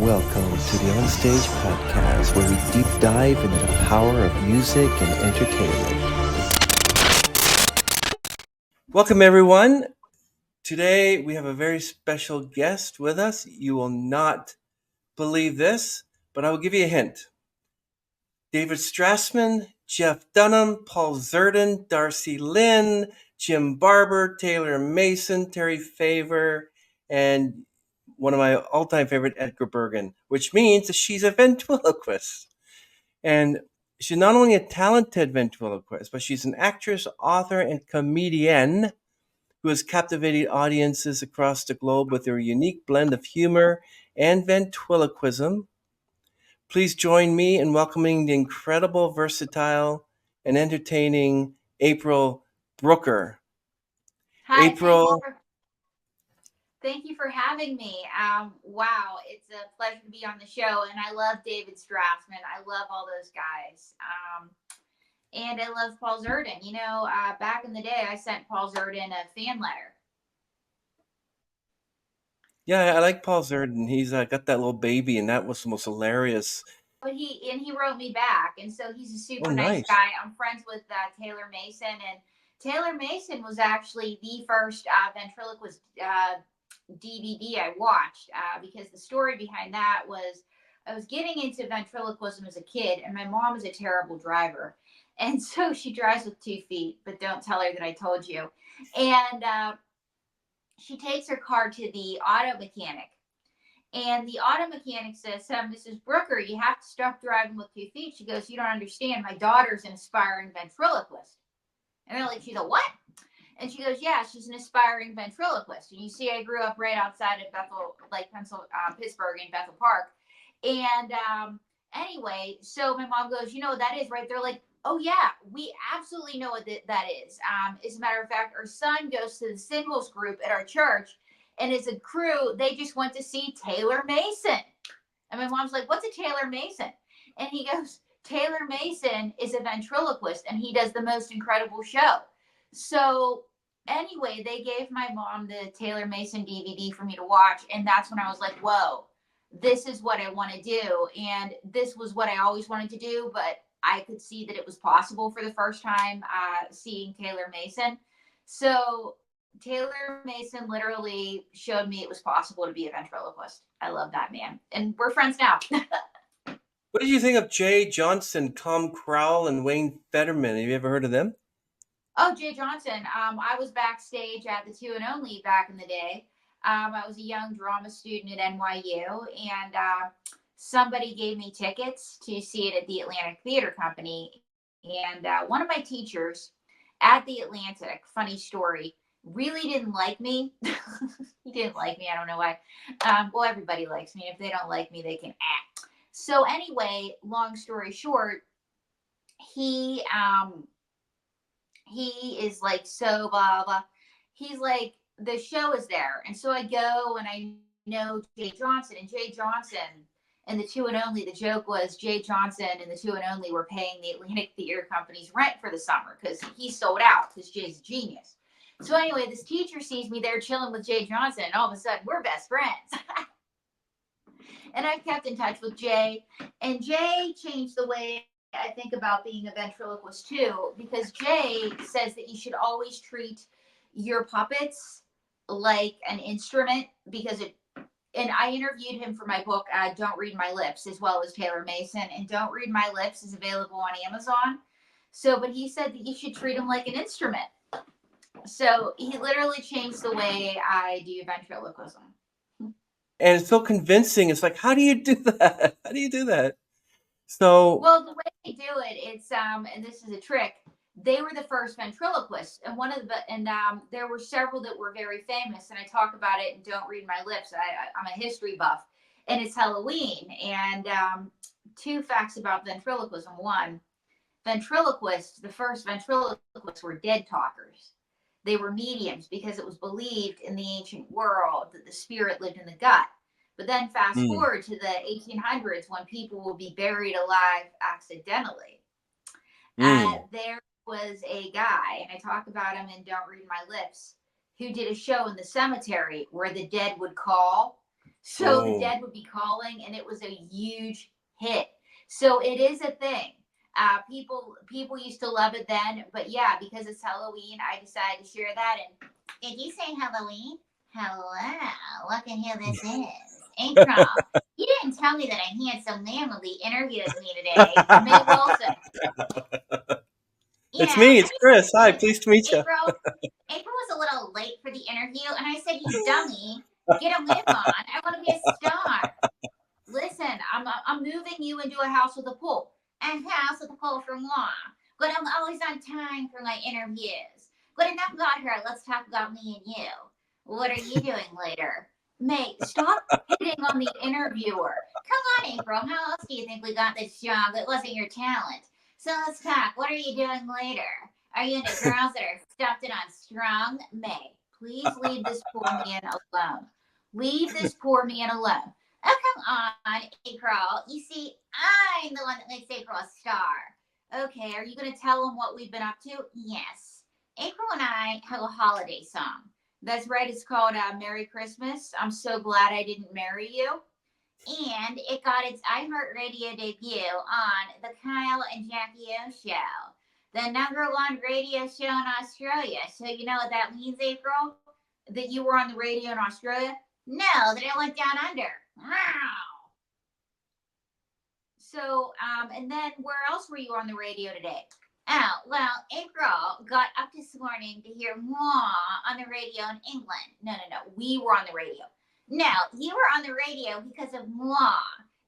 Welcome to the Onstage Podcast, where we deep dive into the power of music and entertainment. Welcome, everyone. Today, we have a very special guest with us. You will not believe this, but I will give you a hint. David Strassman, Jeff Dunham, Paul Zerdin, Darcy Lynn, Jim Barber, Taylor Mason, Terry Favor, and one of my all-time favorite, Edgar Bergen, which means that she's a ventriloquist. And she's not only a talented ventriloquist, but she's an actress, author, and comedienne who has captivated audiences across the globe with her unique blend of humor and ventriloquism. Please join me in welcoming the incredible, versatile, and entertaining April Brucker. Hi, April. Thank you for having me. Wow, it's a pleasure to be on the show, and I love David Strassman. I love all those guys. And I love Paul Zerdin. You know, back in the day, I sent Paul Zerdin a fan letter. Yeah, I like Paul Zerdin. He's got that little baby, and that was the most hilarious. But he wrote me back, and so he's a super nice nice guy. I'm friends with Taylor Mason, and Taylor Mason was actually the first ventriloquist DVD I watched because the story behind that was I was getting into ventriloquism as a kid, and my mom is a terrible driver. And so she drives with 2 feet, but don't tell her that I told you. And she takes her car to the auto mechanic. And the auto mechanic says, Mrs. Brucker, you have to stop driving with 2 feet. She goes, you don't understand. My daughter's an aspiring ventriloquist. And they're like, she's a what? And she goes, yeah, she's an aspiring ventriloquist. And you see, I grew up right outside of Bethel, Pittsburgh in Bethel Park. And anyway, so my mom goes, you know what that is, right? They're like, oh, yeah, we absolutely know what that is. As a matter of fact, our son goes to the singles group at our church. And as a crew, they just went to see Taylor Mason. And my mom's like, what's a Taylor Mason? And he goes, Taylor Mason is a ventriloquist, and he does the most incredible show. So anyway, they gave my mom the Taylor Mason DVD for me to watch. And that's when I was like, whoa, this is what I want to do. And this was what I always wanted to do. But I could see that it was possible for the first time seeing Taylor Mason. So Taylor Mason literally showed me it was possible to be a ventriloquist. I love that man. And we're friends now. What did you think of Jay Johnson, Tom Crowell, and Wayne Fetterman? Have you ever heard of them? Oh, Jay Johnson. I was backstage at the Two and Only back in the day. I was a young drama student at NYU, and somebody gave me tickets to see it at the Atlantic Theater Company. And one of my teachers at the Atlantic, funny story, really didn't like me. He didn't like me. I don't know why. Well, everybody likes me. If they don't like me, they can act. So anyway, long story short, he is like, so blah, blah. He's like, the show is there. And so I go and I know Jay Johnson, and Jay Johnson and the Two and Only, the joke was Jay Johnson and the Two and Only were paying the Atlantic Theater Company's rent for the summer because he sold out because Jay's a genius. So anyway, this teacher sees me there chilling with Jay Johnson, and all of a sudden we're best friends. And I've kept in touch with Jay, and Jay changed the way I think about being a ventriloquist too, because Jay says that you should always treat your puppets like an instrument, because and I interviewed him for my book, Don't Read My Lips, as well as Taylor Mason, and Don't Read My Lips is available on Amazon. So, but he said that you should treat them like an instrument. So he literally changed the way I do ventriloquism. And it's so convincing. It's like, how do you do that? How do you do that? So, well, the way they do it, it's and this is a trick. They were the first ventriloquists, and there were several that were very famous. And I talk about it in Don't Read My Lips. I'm a history buff, and it's Halloween. And 2 facts about ventriloquism. 1, ventriloquists, the first ventriloquists were dead talkers. They were mediums because it was believed in the ancient world that the spirit lived in the gut. But then fast forward to the 1800s when people would be buried alive accidentally. There was a guy, and I talk about him in Don't Read My Lips, who did a show in the cemetery where the dead would call. So the Oh, dead would be calling, and it was a huge hit. So it is a thing. People used to love it then, but yeah, because it's Halloween, I decided to share that. And did you say Halloween? Hello, look at who this is. April. You didn't tell me that a handsome man will be interviewing me today. May Wilson. You know, it's me. It's Chris. Hi, pleased to meet you. April was a little late for the interview, and I said, "You dummy, get a move on. I want to be a star." Listen, I'm moving you into a house with a pool. A house with a pool for moi. But I'm always on time for my interviews. But enough about her. Let's talk about me and you. What are you doing later? Mate, stop hitting on the interviewer. Come on, April. How else do you think we got this job that wasn't your talent? So let's talk. What are you doing later? Are you into girls that are stuffed in on strong? May, please leave this poor man alone. Leave this poor man alone. Oh, come on, April. You see, I'm the one that makes April a star. Okay, are you going to tell them what we've been up to? Yes. April and I have a holiday song. That's right, it's called Merry Christmas. I'm so glad I didn't marry you. And it got its iHeartRadio debut on the Kyle and Jackie O Show, the #1 radio show in Australia. So you know what that means, April? That you were on the radio in Australia? No, that it went down under. Wow. So, and then where else were you on the radio today? Oh, well, April got up this morning to hear moi on the radio in England. No. We were on the radio. No, you were on the radio because of moi.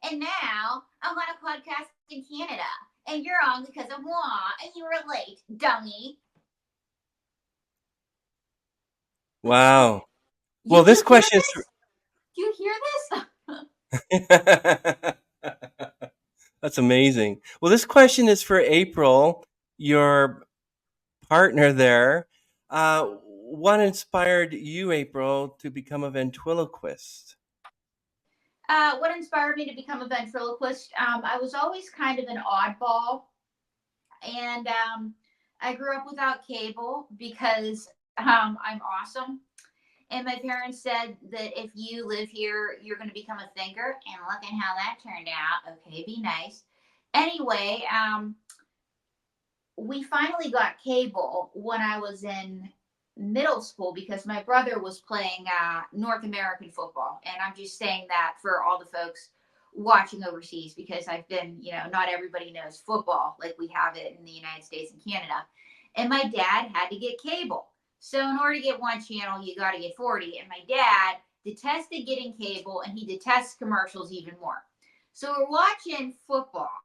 And now I'm on a podcast in Canada. And you're on because of moi. And you were late, dummy. Wow. Well, this question is. Do you hear For... That's amazing. Well, this question is for April, your partner there. What inspired you, April, to become a ventriloquist? What inspired me to become a ventriloquist? I was always kind of an oddball, and I grew up without cable because I'm awesome. And my parents said that if you live here, you're going to become a thinker. And look at how that turned out. Okay, be nice. Anyway, we finally got cable when I was in middle school because my brother was playing North American football. And I'm just saying that for all the folks watching overseas because I've been, not everybody knows football like we have it in the United States and Canada. And my dad had to get cable. So in order to get one channel, you got to get 40. And my dad detested getting cable and he detests commercials even more. So we're watching football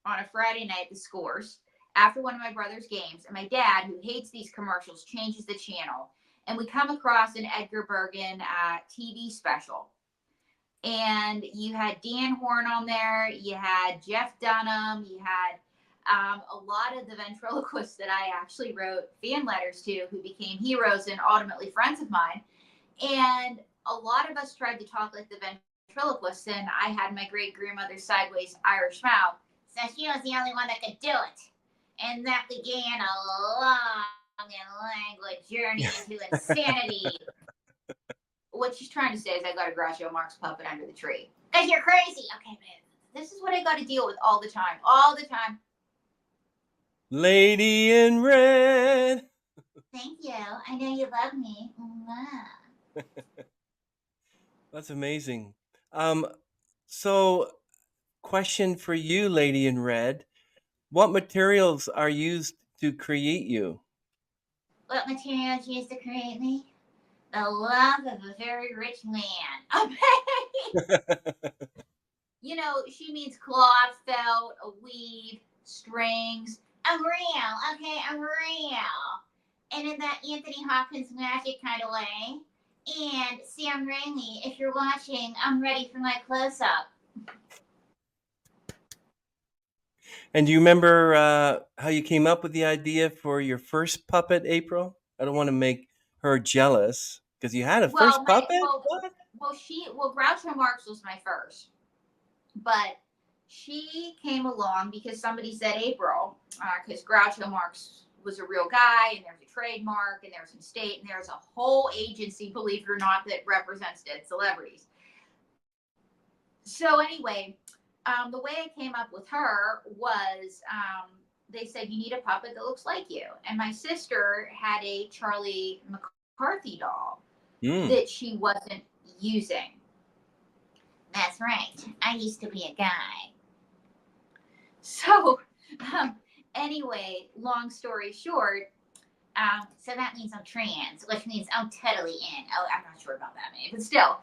on a Friday night, the scores, after one of my brother's games. And my dad, who hates these commercials, changes the channel. And we come across an Edgar Bergen TV special. And you had Dan Horn on there. You had Jeff Dunham. You had a lot of the ventriloquists that I actually wrote fan letters to who became heroes and ultimately friends of mine. And a lot of us tried to talk like the ventriloquists, and I had my great grandmother's sideways Irish mouth, so she was the only one that could do it. And that began a long and languid journey into insanity. What she's trying to say is I got a Groucho Marx puppet under the tree. Because you're crazy. Okay, man. This is what I got to deal with all the time. All the time. Lady in Red. Thank you. I know you love me. Mwah. That's amazing. So, question for you, Lady in Red. What materials are used to create you? What materials used to create me? The love of a very rich man. Okay. She means cloth, felt, a weave, strings. I'm real. Okay, I'm real. And in that Anthony Hopkins magic kind of way. And Sam Raimi, if you're watching, I'm ready for my close up. And do you remember how you came up with the idea for your first puppet, April? I don't want to make her jealous because you had a first puppet. Groucho Marx was my first, but she came along because somebody said April, because Groucho Marx was a real guy, and there's a trademark, and there's an estate, and there's a whole agency, believe it or not, that represents dead celebrities. So anyway, the way I came up with her was they said, you need a puppet that looks like you. And my sister had a Charlie McCarthy doll Mm. that she wasn't using. That's right. I used to be a guy. So, um, anyway, long story short, so that means I'm trans, which means I'm totally in. Oh, I'm not sure about that, maybe, but still.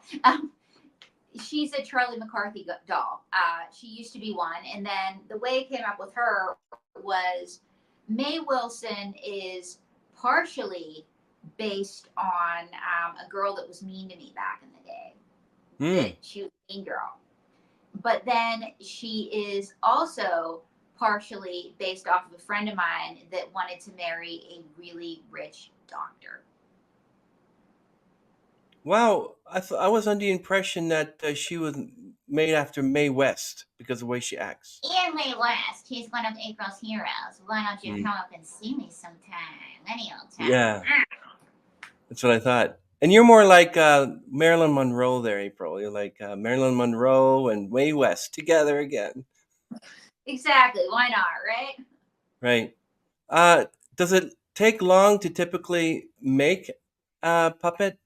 She's a Charlie McCarthy doll. She used to be one. And then the way I came up with her was Mae Wilson is partially based on a girl that was mean to me back in the day. That Mm. she was a mean girl. But then she is also partially based off of a friend of mine that wanted to marry a really rich doctor. Wow, I was under the impression that she was made after Mae West because of the way she acts. Ian Lee West, he's one of April's heroes. Why don't you Mm. come up and see me sometime? Any old time. Yeah, that's what I thought. And you're more like Marilyn Monroe there, April. You're like Marilyn Monroe and Mae West together again. Exactly. Why not, right? Right. Uh, does it take long to typically make a puppet?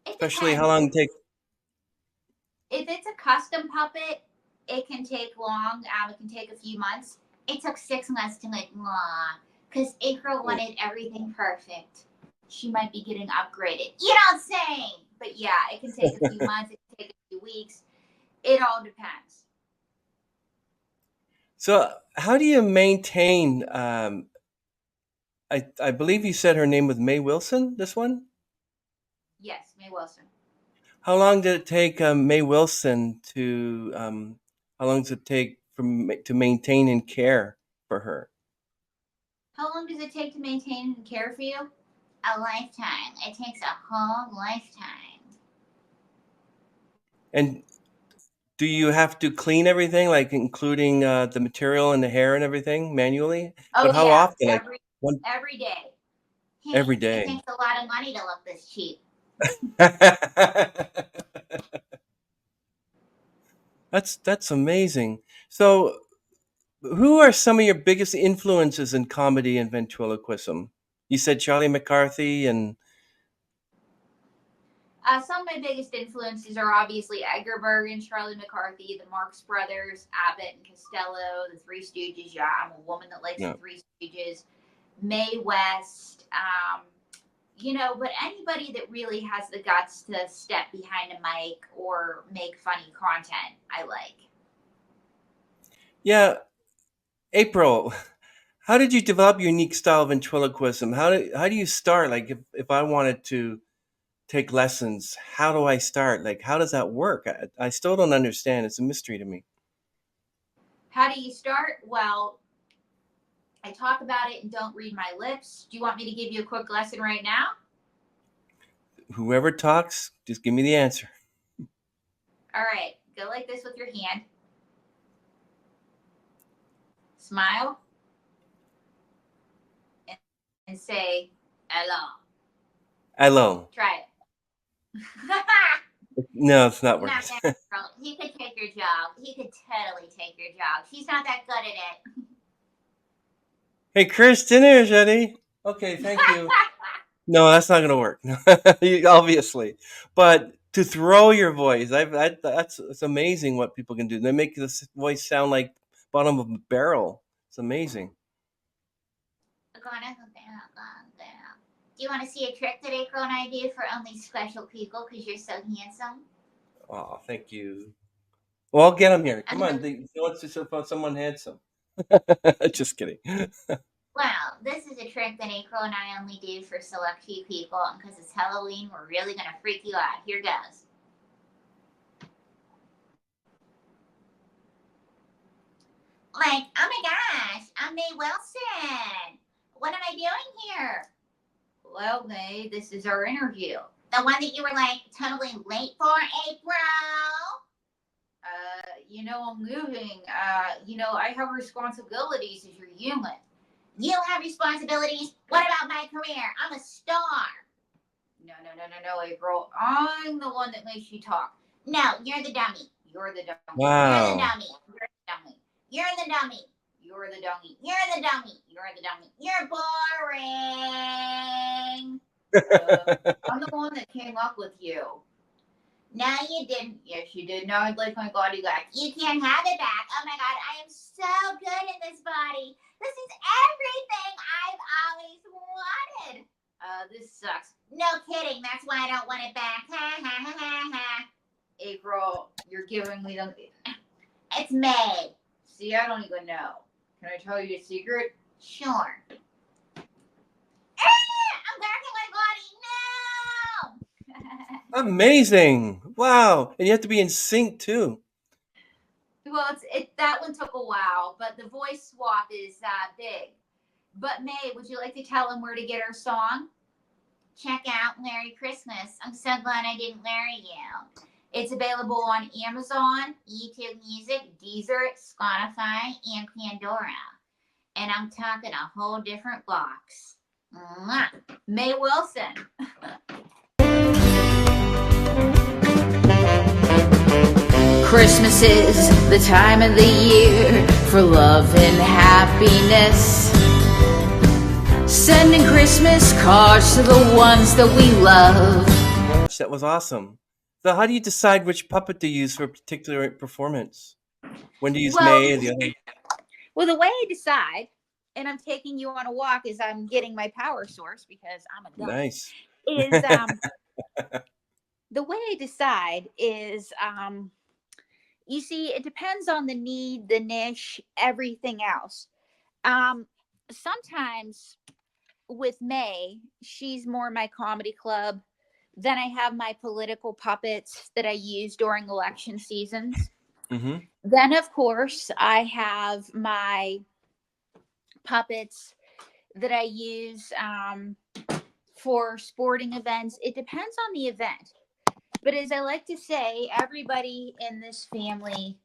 It Especially how depends. long it takes? If it's a custom puppet, it can take long. It can take a few months. It took 6 months to make one because April wanted everything perfect. She might be getting upgraded. You don't say. But yeah, it can take a few months. It can take a few weeks. It all depends. So, how do you maintain? I believe you said her name was Mae Wilson. This one. Yes, Mae Wilson. How long did it take Mae Wilson to? How long does it take to maintain and care for her? How long does it take to maintain and care for you? A lifetime. It takes a whole lifetime. And do you have to clean everything, like including the material and the hair and everything manually? But Oh how yeah, often? Like one every day. every Hey, it day. takes a lot of money to look this cheap. That's amazing. So, who are some of your biggest influences in comedy and ventriloquism? You said Charlie McCarthy and Some of my biggest influences are obviously Edgar Bergen, Charlie McCarthy, the Marx Brothers, Abbott and Costello, the Three Stooges. Yeah, I'm a woman that likes the no. Three Stooges. Mae West. But anybody that really has the guts to step behind a mic or make funny content, I like. Yeah, April, how did you develop your unique style of ventriloquism? How do you start? Like if I wanted to take lessons, how do I start? Like how does that work? I still don't understand. It's a mystery to me. How do you start? Well, I talk about it and don't read my lips. Do you want me to give you a quick lesson right now? Whoever talks, just give me the answer. All right, go like this with your hand. Smile and say hello. Hello. Try it. No, it's not Not working. that girl. He could take your job. He could totally take your job. She's not that good at Hey, Chris, dinner is ready. Okay, thank you. it. No, that's not going to work. Obviously, but to throw your voice, that's it's amazing what people can do. They make this voice sound like bottom of a barrel. It's amazing. Do you want to see a trick that April and I do for only special people because you're so handsome? Oh, thank you. Well, get them here. I'm Come on. gonna. They want to about someone handsome. Just kidding. Well, this is a trick that April and I only do for select few people, and because it's Halloween, we're really gonna freak you out. Here goes. Like, oh my gosh, I'm Mae Wilson. What am I doing here? Well, Mae, this is our interview. The one that you were like totally late for, April? I'm moving. I have responsibilities as your human. You have responsibilities? What about my career? I'm a star. No, April. I'm the one that makes you talk. No, you're the dummy. You're the dummy. You're the Wow. dummy. You're the dummy. You're the dummy. You're the dummy. You're the dummy. You're the dummy. You're boring. I'm the one that came up with you. No, you didn't. Yes, you did. No, I'd like my body back. You can't have it back. Oh my God, I am so good in this body. This is everything I've always wanted. This sucks. No kidding. That's why I don't want it back. Ha ha ha ha ha. April, you're giving me the. It's May. See, I don't even know. Can I tell you a secret? Sure. I'm back in my body. No. Amazing. Wow. And you have to be in sync too. Well, that one took a while, but the voice swap is big. But May, would you like to tell them where to get our song? Check out Merry Christmas. I'm so glad I didn't marry you. It's available on Amazon, YouTube Music, Deezer, Spotify, and Pandora. And I'm talking a whole different box. Mwah. May Wilson. Christmas is the time of the year for love and happiness. Sending Christmas cards to the ones that we love. That was awesome. So how do you decide which puppet to use for a particular performance? When to use May and the other? Well, the way I decide, and I'm taking you on a walk as I'm getting my power source because I'm a dummy. Nice. Is the way I decide is you see, it depends on the need, the niche, everything else. Sometimes with May, she's more my comedy club. Then I have my political puppets that I use during election seasons. Mm-hmm. Then, of course, I have my puppets that I use for sporting events. It depends on the event. But as I like to say, everybody in this family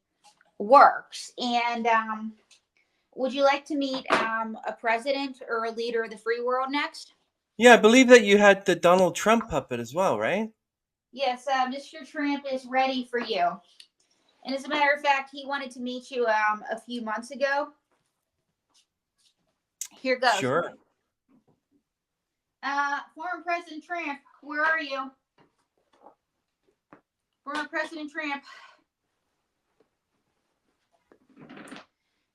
works. And would you like to meet a president or a leader of the free world next? Yeah, I believe that you had the Donald Trump puppet as well, right? Yes, Mr. Trump is ready for you. And as a matter of fact, he wanted to meet you a few months ago. Here goes. Sure. Former President Trump, where are you? Former President Trump.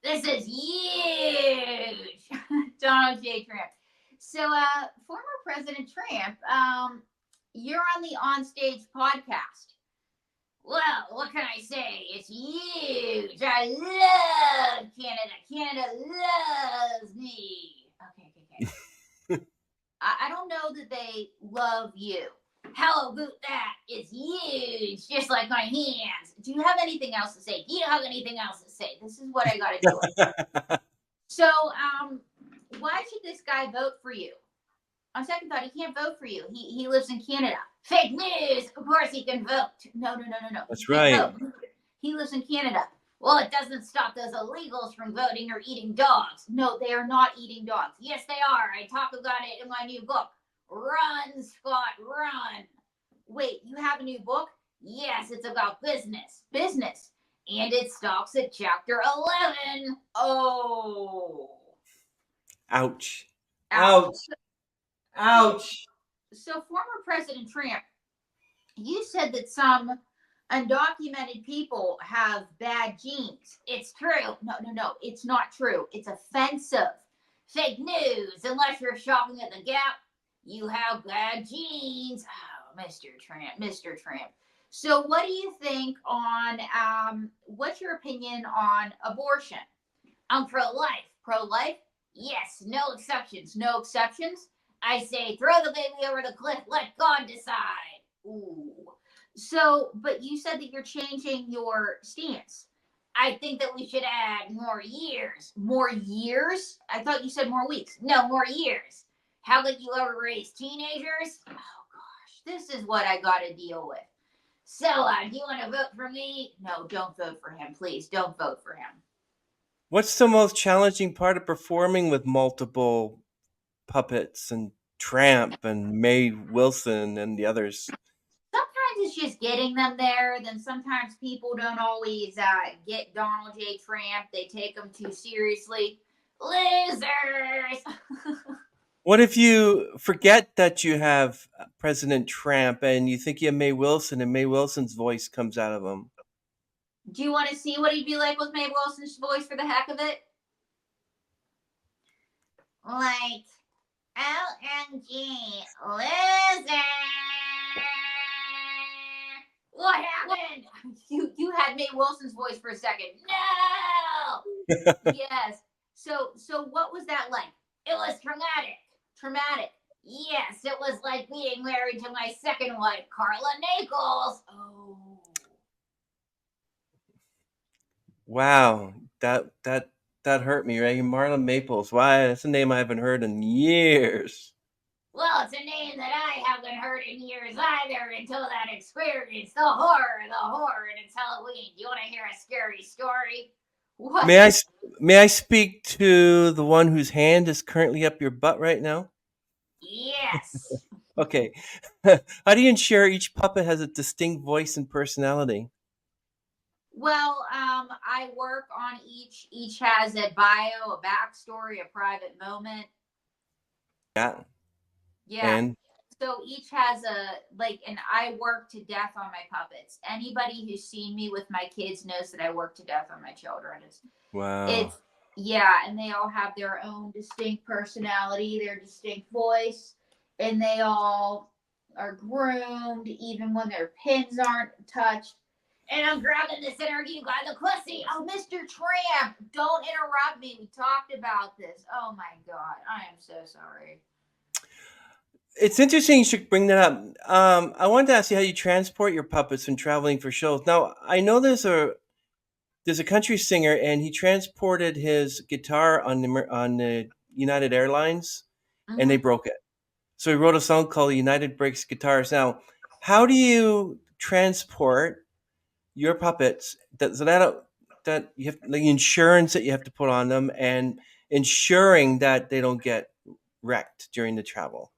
This is huge. Donald J. Trump. So, former President Trump, you're on the Onstage podcast. Well, what can I say? It's huge. I love Canada. Canada loves me. Okay. I don't know that they love you. How about that? It's huge, just like my hands. Do you have anything else to say? Do you have anything else to say? This is what I got to do. So, why should this guy vote for you? On second thought, he can't vote for you. He lives in Canada. Fake news. Of course he can vote. No. That's right. He lives in Canada. Well, it doesn't stop those illegals from voting or eating dogs. No, they are not eating dogs. Yes, they are. I talk about it in my new book. Run, Scott, run. Wait, you have a new book? Yes, it's about business. Business. And it stops at chapter 11. Oh. Ouch. Ouch. So, former President Trump, you said that some undocumented people have bad genes. It's true. No. It's not true. It's offensive. Fake news. Unless you're shopping at the Gap, you have bad genes. Oh, Mr. Trump. So what do you think on, what's your opinion on abortion? I'm pro-life. Pro-life? Yes. No exceptions. I say throw the baby over the cliff. Let God decide. Ooh. So, but you said that you're changing your stance. I think that we should add more years. More years? I thought you said more weeks. No, more years. How could you ever raise teenagers? Oh, gosh. This is what I got to deal with. So, do you want to vote for me? No, don't vote for him. Please, don't vote for him. What's the most challenging part of performing with multiple puppets and Tramp and May Wilson and the others? Sometimes it's just getting them there. Then sometimes people don't always get Donald J. Trump. They take him too seriously. Losers. What if you forget that you have President Trump and you think you have Mae Wilson and Mae Wilson's voice comes out of him? Do you want to see what he'd be like with Mae Wilson's voice for the heck of it? Like, OMG, loser. What happened? You had Mae Wilson's voice for a second. No. Yes. So what was that like? It was traumatic. Traumatic. Yes, it was like being married to my second wife, Carla Nichols. Oh. Wow, that hurt me, right? Marla Maples. Why? That's a name I haven't heard in years. Well, it's a name that I haven't heard in years either until that experience. The horror, and it's Halloween. Do you want to hear a scary story? What? May I speak to the one whose hand is currently up your butt right now? Yes. Okay. How do you ensure each puppet has a distinct voice and personality? Well, I work on each. Each has a bio, a backstory, a private moment. Yeah. Yeah. And So each has and I work to death on my puppets. Anybody who's seen me with my kids knows that I work to death on my children. wow. And they all have their own distinct personality, their distinct voice, and they all are groomed even when their pins aren't touched. And I'm grabbing this interview by the pussy. Oh, Mr. Tramp, don't interrupt me. We talked about this. Oh my God, I am so sorry. It's interesting you should bring that up. I wanted to ask you how you transport your puppets when traveling for shows. Now, I know there's a country singer, and he transported his guitar on the United Airlines, and they broke it. So he wrote a song called "United Breaks Guitars." Now, how do you transport your puppets that you have the insurance that you have to put on them and ensuring that they don't get wrecked during the travel?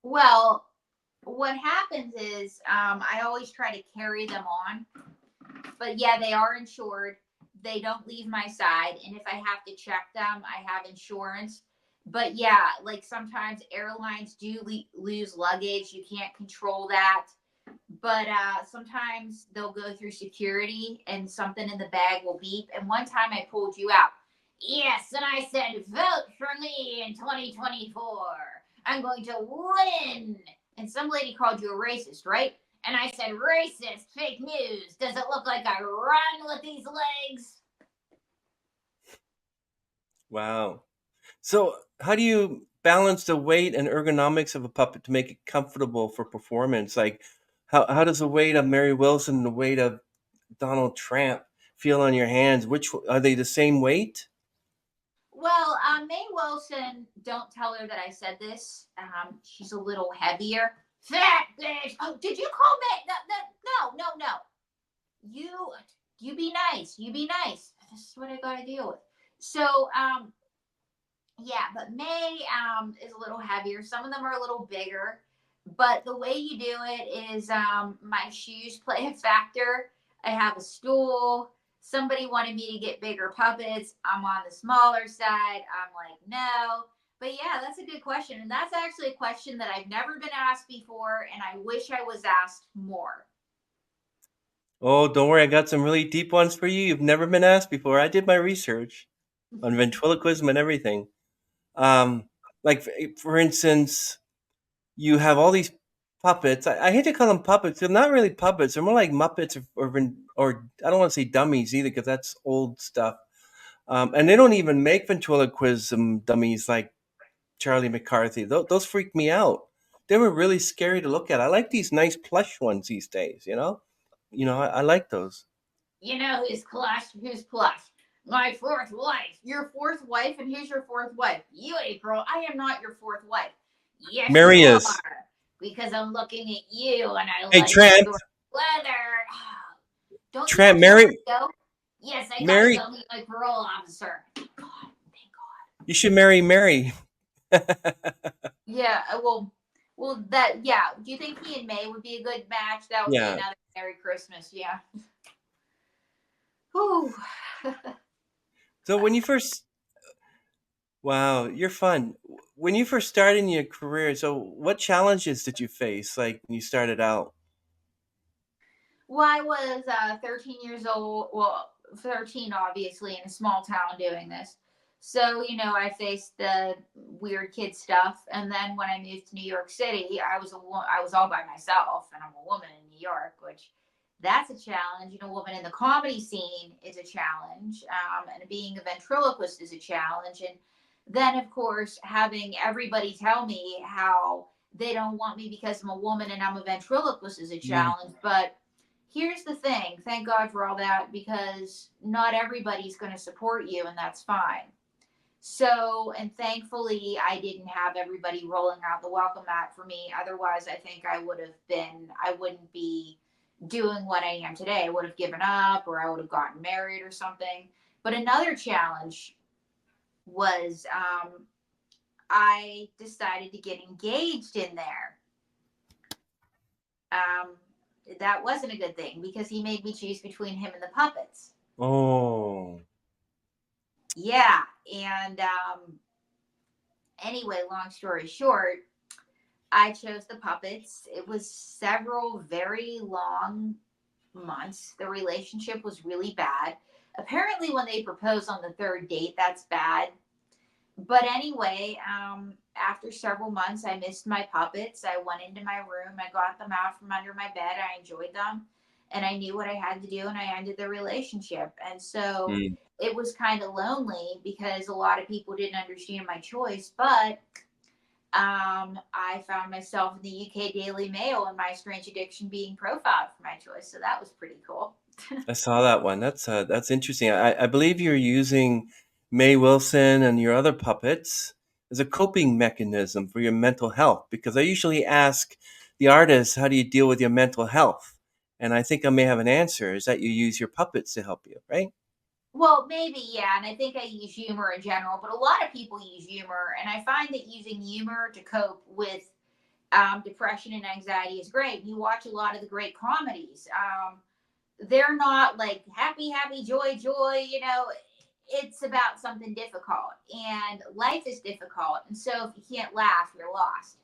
Well, what happens is I always try to carry them on. But yeah, they are insured. They don't leave my side. And if I have to check them, I have insurance. But yeah, like sometimes airlines do lose luggage. You can't control that. But sometimes they'll go through security and something in the bag will beep. And one time I pulled you out. Yes, and I said, vote for me in 2024. I'm going to win. And some lady called you a racist, right? And I said, racist, fake news. Does it look like I run with these legs? Wow. So how do you balance the weight and ergonomics of a puppet to make it comfortable for performance? Like how does the weight of Mary Wilson and the weight of Donald Trump feel on your hands? Which are they the same weight? Well, Mae Wilson, don't tell her that I said this. She's a little heavier. Fat bitch. Oh, did you call me? No. You be nice. You be nice. This is what I got to deal with. So, yeah, but Mae is a little heavier. Some of them are a little bigger. But the way you do it is my shoes play a factor. I have a stool. Somebody wanted me to get bigger puppets. I'm on the smaller side. I'm like, no. But yeah, that's a good question. And that's actually a question that I've never been asked before. And I wish I was asked more. Oh, don't worry. I got some really deep ones for you. You've never been asked before. I did my research on ventriloquism and everything. Like, for instance, you have all these puppets. I hate to call them puppets. They're not really puppets. They're more like Muppets or I don't want to say dummies either because that's old stuff. And they don't even make ventriloquism dummies like Charlie McCarthy. Those freak me out. They were really scary to look at. I like these nice plush ones these days. I like those. You know who's plush? Who's plush? My fourth wife. Your fourth wife? And who's your fourth wife? You, April. I am not your fourth wife. Yes, Mary you is. are. Because I'm looking at you and I Hey, like Trent. your leather. Don't Trent, you Mary. go? Yes, I Mary. gotta go meet my parole officer. Thank God. You should marry Mary. Yeah, well, Well, do you think he and May would be a good match? That would be Yeah. another Merry Christmas. Yeah. Whew. So when you first, wow, you're fun. When you first started in your career, so what challenges did you face, like when you started out? Well, I was 13 years old. Well, 13, obviously, in a small town doing this. So, I faced the weird kid stuff. And then when I moved to New York City, I was all by myself, and I'm a woman in New York, which that's a challenge. A woman in the comedy scene is a challenge. And being a ventriloquist is a challenge. And then, of course, having everybody tell me how they don't want me because I'm a woman and I'm a ventriloquist is a Mm. challenge. But here's the thing, thank God for all that, because not everybody's going to support you, and that's fine. So, and thankfully, I didn't have everybody rolling out the welcome mat for me. Otherwise, I think I wouldn't be doing what I am today. I would have given up, or I would have gotten married or something. But another challenge was I decided to get engaged in there. Um, that wasn't a good thing because he made me choose between him and the puppets. Oh. Yeah, and anyway, long story short, I chose the puppets. It was several very long months. The relationship was really bad. Apparently, when they propose on the third date, that's bad. But anyway, after several months, I missed my puppets. I went into my room. I got them out from under my bed. I enjoyed them. And I knew what I had to do, and I ended the relationship. And so Mm. it was kind of lonely because a lot of people didn't understand my choice. But I found myself in the UK Daily Mail and my strange addiction being profiled for my choice. So that was pretty cool. I saw that one. That's interesting. I believe you're using May Wilson and your other puppets as a coping mechanism for your mental health. Because I usually ask the artists, "How do you deal with your mental health?" And I think I may have an answer. Is that you use your puppets to help you, right? Well, maybe, yeah. And I think I use humor in general, but a lot of people use humor. And I find that using humor to cope with depression and anxiety is great. You watch a lot of the great comedies. They're not like happy, happy, joy, joy. It's about something difficult. And life is difficult. And so if you can't laugh, you're lost.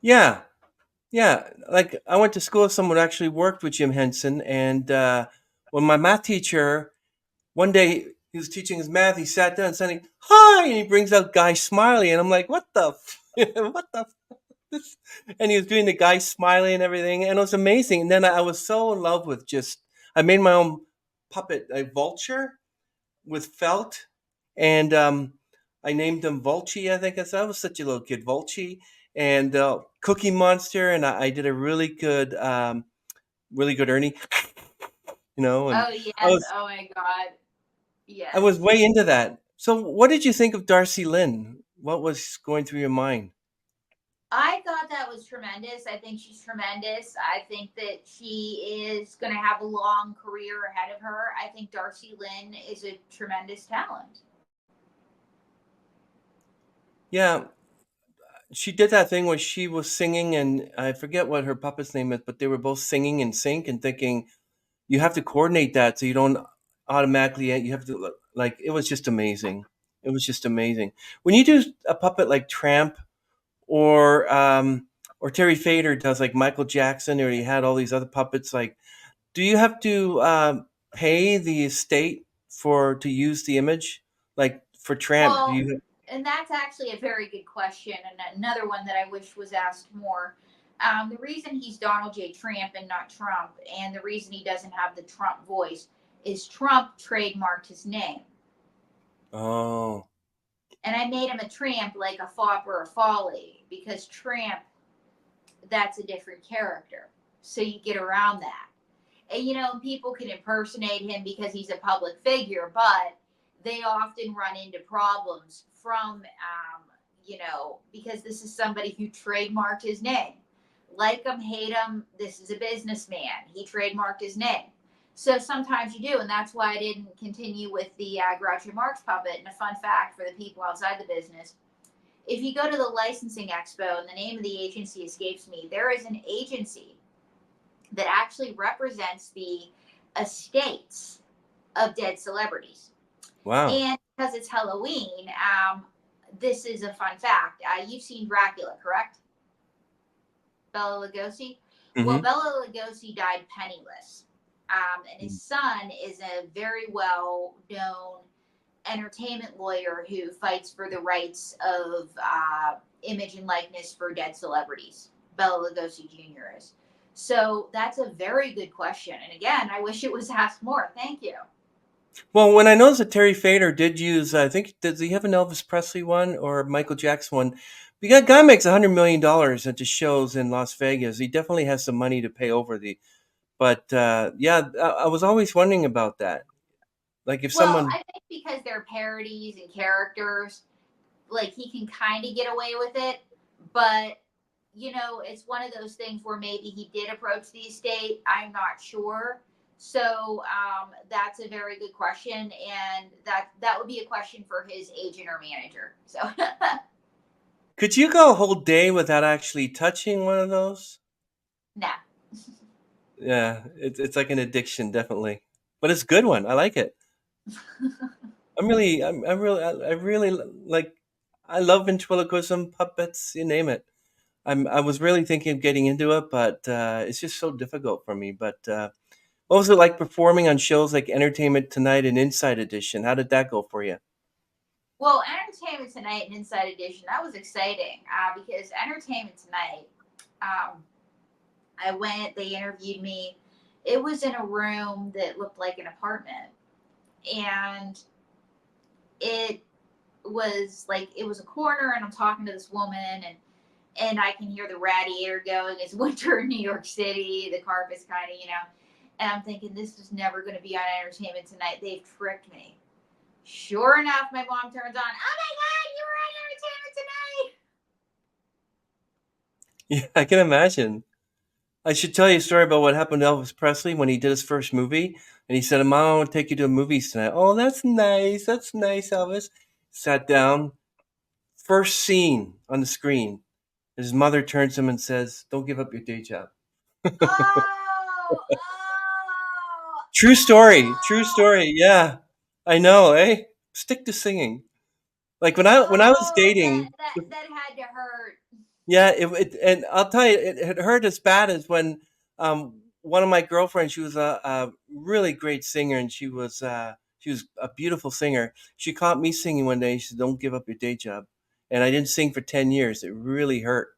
Yeah, yeah. Like I went to school with someone who actually worked with Jim Henson, and when my math teacher one day he was teaching his math, he sat down and said, "Hi," and he brings out Guy Smiley, and I'm like, "What the, what the?" This? And he was doing the Guy Smiley and everything, and it was amazing. And then I was so in love with just, I made my own puppet, a vulture with felt, and I named him Vulchi. I think I was such a little kid, Vulchi, and Cookie Monster, and I did a really good Ernie, and Oh, I yes. was Oh, my God. I was Yes. way into that. So, what did you think of Darcy Lynn? What was going through your mind? I thought that was tremendous. I think she's tremendous. I think that she is going to have a long career ahead of her. I think Darcy Lynn is a tremendous talent. Yeah, she did that thing where she was singing, and I forget what her puppet's name is, but they were both singing in sync and thinking you have to coordinate that so you don't automatically. You have to like. It was just amazing. It was just amazing when you do a puppet like Tramp or Terry Fader does like Michael Jackson, or he had all these other puppets. Like, do you have to pay the estate for to use the image? Like for Tramp, do Well, you? and that's actually a very good question, and another one that I wish was asked more. The reason he's Donald J. Trump and not Trump, and the reason he doesn't have the Trump voice, is Trump trademarked his name. Oh, And I made him a tramp like a fop or a folly because tramp, that's a different character. So you get around that. And people can impersonate him because he's a public figure, but they often run into problems from, because this is somebody who trademarked his name. Like him, hate him, this is a businessman. He trademarked his name. So sometimes you do, and that's why I didn't continue with the Groucho Marx puppet. And a fun fact for the people outside the business if you go to the licensing expo, and the name of the agency escapes me, there is an agency that actually represents the estates of dead celebrities. Wow. And because it's Halloween, this is a fun fact. You've seen Dracula, correct? Bela Lugosi? Well, Mm-hmm. Bela Lugosi died penniless. And his son is a very well known entertainment lawyer who fights for the rights of image and likeness for dead celebrities. Bela Lugosi Jr. is. So that's a very good question. And again, I wish it was asked more. Thank you. Well, when I noticed that Terry Fator did use, I think, does he have an Elvis Presley one or Michael Jackson one? Because guy makes $100 million at the shows in Las Vegas. He definitely has some money to pay over the. But yeah, I was always wondering about that. Like if Well, someone, I think because they're parodies and characters, like he can kind of get away with it. But, you know, it's one of those things where maybe he did approach the estate. I'm not sure. So that's a very good question, and that would be a question for his agent or manager. So could you go a whole day without actually touching one of those? nah. Yeah, it's like an addiction, definitely. But it's a good one. I like it. I really like. I love ventriloquism, puppets, you name it. I was really thinking of getting into it, but it's just so difficult for me. But what was it like performing on shows like Entertainment Tonight and Inside Edition? How did that go for you? Well, Entertainment Tonight and Inside Edition, that was exciting because Entertainment Tonight, I went, they interviewed me. It was in a room that looked like an apartment. And it was like, it was a corner, and I'm talking to this woman, and I can hear the radiator going. It's winter in New York City. The carpet's kind of, and I'm thinking, this is never going to be on Entertainment Tonight. They've tricked me. Sure enough, my mom turns on, oh my God, you were on Entertainment Tonight. Yeah, I can imagine. I should tell you a story about what happened to Elvis Presley when he did his first movie, and he said, "Mom, I want to take you to the movies tonight." Oh, that's nice. That's nice, Elvis. Sat down. First scene on the screen. His mother turns to him and says, "Don't give up your day job." Oh, True story. True story. Yeah, I know. Eh? Stick to singing. Like when I was oh, dating, that had to hurt. yeah, and I'll tell you, it hurt as bad as when one of my girlfriends, she was a really great singer, and she was a beautiful singer. She caught me singing one day. She said, "Don't give up your day job," and I didn't sing for 10 years. It really hurt.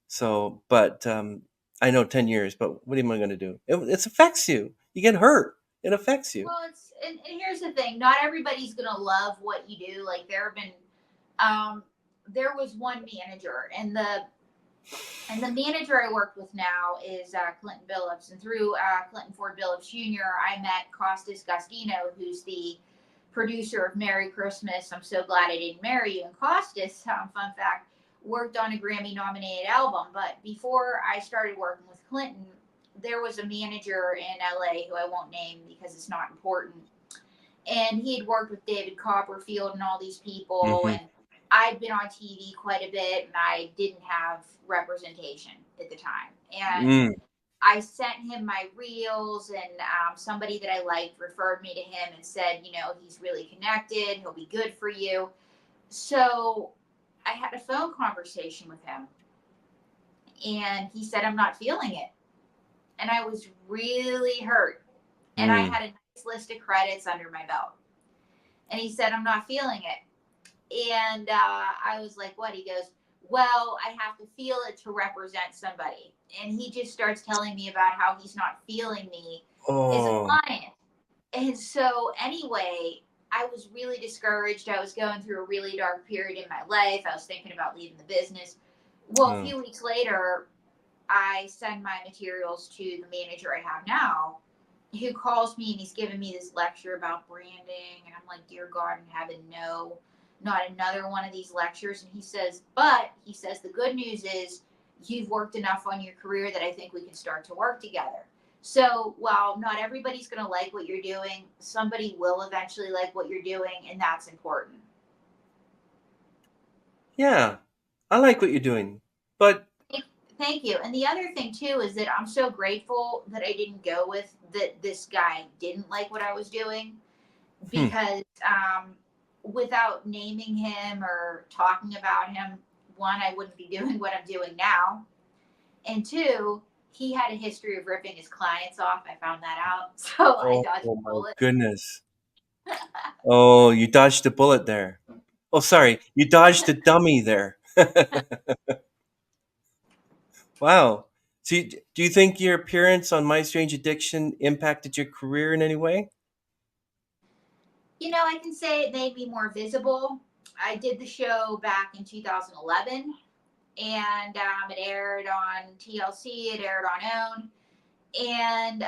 So, but I know 10 years, but what am I going to do? It affects you. You get hurt. It affects you. Well, and here's the thing: not everybody's gonna love what you do. Like um, there was one manager, and the manager I work with now is Clinton Billups, and through Clinton Ford Billups Jr., I met Costas Gastino, who's the producer of Merry Christmas, I'm So Glad I Didn't Marry You. And Costas, fun fact, worked on a Grammy nominated album. But before I started working with Clinton, there was a manager in LA who I won't name because it's not important. And he had worked with David Copperfield and all these people. Hmm. And I'd been on TV quite a bit, and I didn't have representation at the time. And Mm. I sent him my reels, and somebody that I liked referred me to him and said, he's really connected. He'll be good for you. So I had a phone conversation with him, and he said, I'm not feeling it. And I was really hurt. And I Mm. had a nice list of credits under my belt. And he said, I'm not feeling it. And I was like, what? He goes, well, I have to feel it to represent somebody. And he just starts telling me about how he's not feeling me as a Oh. client. And so anyway, I was really discouraged. I was going through a really dark period in my life. I was thinking about leaving the business. Well, a Oh. few weeks later, I send my materials to the manager I have now, who calls me, and he's giving me this lecture about branding. And I'm like, dear God in heaven, no, not another one of these lectures. And he says, the good news is you've worked enough on your career that I think we can start to work together. So while not everybody's going to like what you're doing, somebody will eventually like what you're doing, and that's important. Yeah, I like what you're doing. But Thank you. And the other thing too is that I'm so grateful that I didn't go with that. This guy didn't like what I was doing hmm, because without naming him or talking about him, one, I wouldn't be doing what I'm doing now, and two, he had a history of ripping his clients off. I found that out, so I oh, dodged oh the my bullet. goodness. Oh, you dodged a bullet there. Oh, sorry, you dodged a dummy there. Wow. So, do you think your appearance on My Strange Addiction impacted your career in any way? You know, I can say it made me more visible. I did the show back in 2011, and it aired on TLC, it aired on OWN, and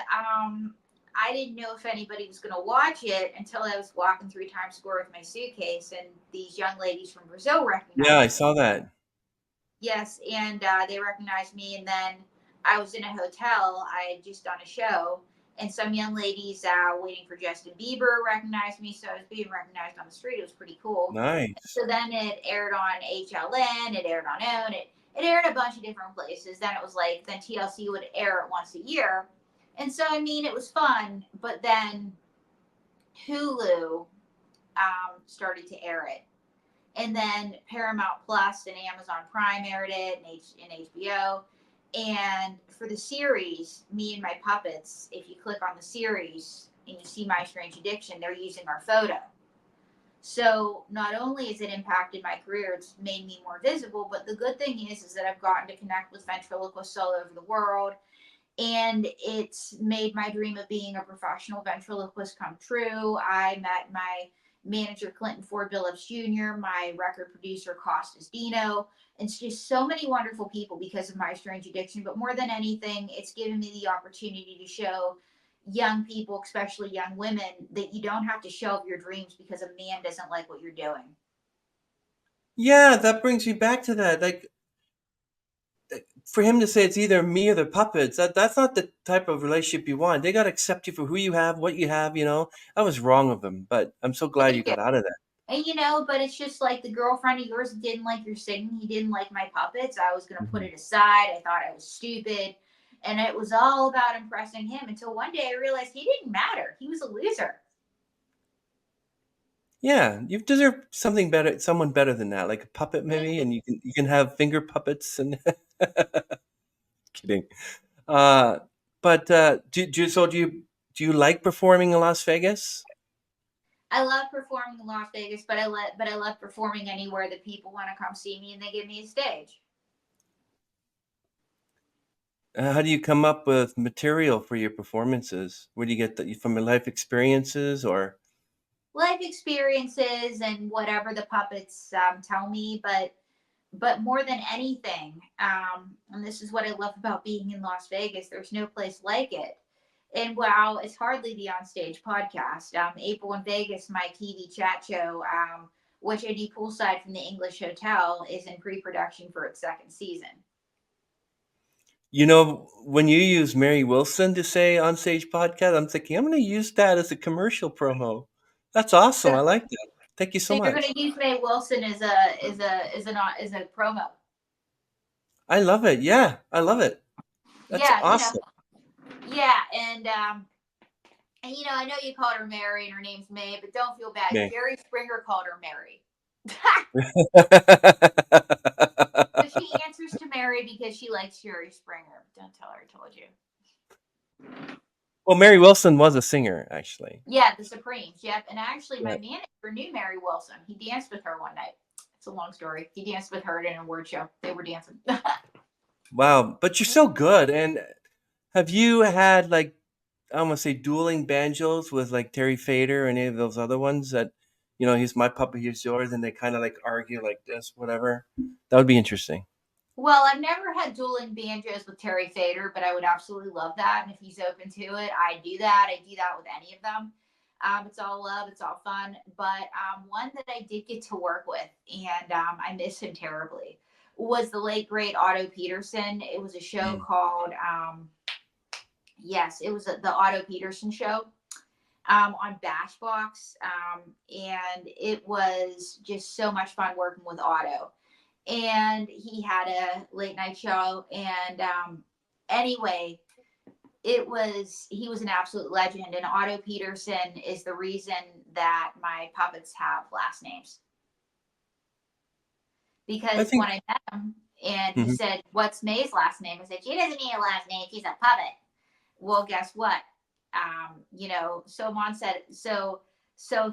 I didn't know if anybody was going to watch it until I was walking through Times Square with my suitcase, and these young ladies from Brazil Yeah, I recognized me. saw that. Yes, and they recognized me, and then I was in a hotel. I had just done a show, and some young ladies waiting for Justin Bieber recognized me, so I was being recognized on the street. It was pretty cool. Nice. So then it aired on HLN, it aired on OWN, it aired a bunch of different places. Then it was like, then TLC would air it once a year. And so, I mean, it was fun, but then Hulu started to air it. And then Paramount Plus and Amazon Prime aired it, and HBO. And for the series, Me and My Puppets, if you click on the series and you see My Strange Addiction, they're using our photo. So not only has it impacted my career, it's made me more visible, but the good thing is that I've gotten to connect with ventriloquists all over the world, and it's made my dream of being a professional ventriloquist come true. I met my manager, Clinton Ford Billups Jr., my record producer, Costas Dino, and it's just so many wonderful people because of My Strange Addiction. But more than anything, it's given me the opportunity to show young people, especially young women, that you don't have to shelve your dreams because a man doesn't like what you're doing. Yeah, that brings me back to that. Like, for him to say it's either me or the puppets, that's not the type of relationship you want. They got to accept you for who you have, what you have. That was wrong of him. But I'm so glad you Thank you. got out of that. And but it's just like the girlfriend of yours didn't like your singing. He didn't like my puppets. I was going to put Mhm. it aside. I thought I was stupid. And it was all about impressing him until one day I realized he didn't matter. He was a loser. Yeah, you deserve something better, someone better than that, like a puppet Thank maybe, you. and you can have finger puppets and kidding. Uh, but do you like performing in Las Vegas? I love performing in Las Vegas, but I love performing anywhere that people want to come see me and they give me a stage. How do you come up with material for your performances? Where do you get that from your life experiences or? Life experiences and whatever the puppets tell me, but more than anything, and this is what I love about being in Las Vegas, there's no place like it. And while it's hardly the Onstage podcast, April in Vegas, my TV chat show, which I do poolside from the English Hotel, is in pre-production for its second season. When you use Mary Wilson to say on stage podcast, I'm thinking I'm going to use that as a commercial promo. That's awesome. So, I like that. Thank you so so you're much. going to use Mae Wilson as a promo. I love it. Yeah, I love it. That's Yeah, awesome. yeah, and I know you called her Mary and her name's May, but don't feel bad. May. Jerry Springer called her Mary. So she answers to Mary because she likes Jerry Springer. Don't tell her I told you. Well, Mary Wilson was a singer, actually. Yeah, the Supremes. Yep. And actually, Yeah. my manager knew Mary Wilson. He danced with her one night. It's a long story. He danced with her at an award show. They were dancing. Wow, but you're so good. And have you had like I want to say dueling banjos with like Terry Fader or any of those other ones that he's my puppet, he's yours, and they kind of like argue like this, whatever? That would be interesting. Well, I've never had dueling banjos with Terry Fader, but I would absolutely love that. And if he's open to it, I do that. I do that with any of them. It's all love. It's all fun. But one that I did get to work with, and I miss him terribly, was the late, great Otto Peterson. It was a show Mm. called, yes, it was the Otto Peterson show on Bashbox. And it was just so much fun working with Otto. and he had a late night show. And anyway, he was an absolute legend. And Otto Peterson is the reason that my puppets have last names. I Because think. when I met him and he Mhm. said, "What's May's last name?" I said, "She doesn't need a last name. She's a puppet." Well, guess what? So Mon said, so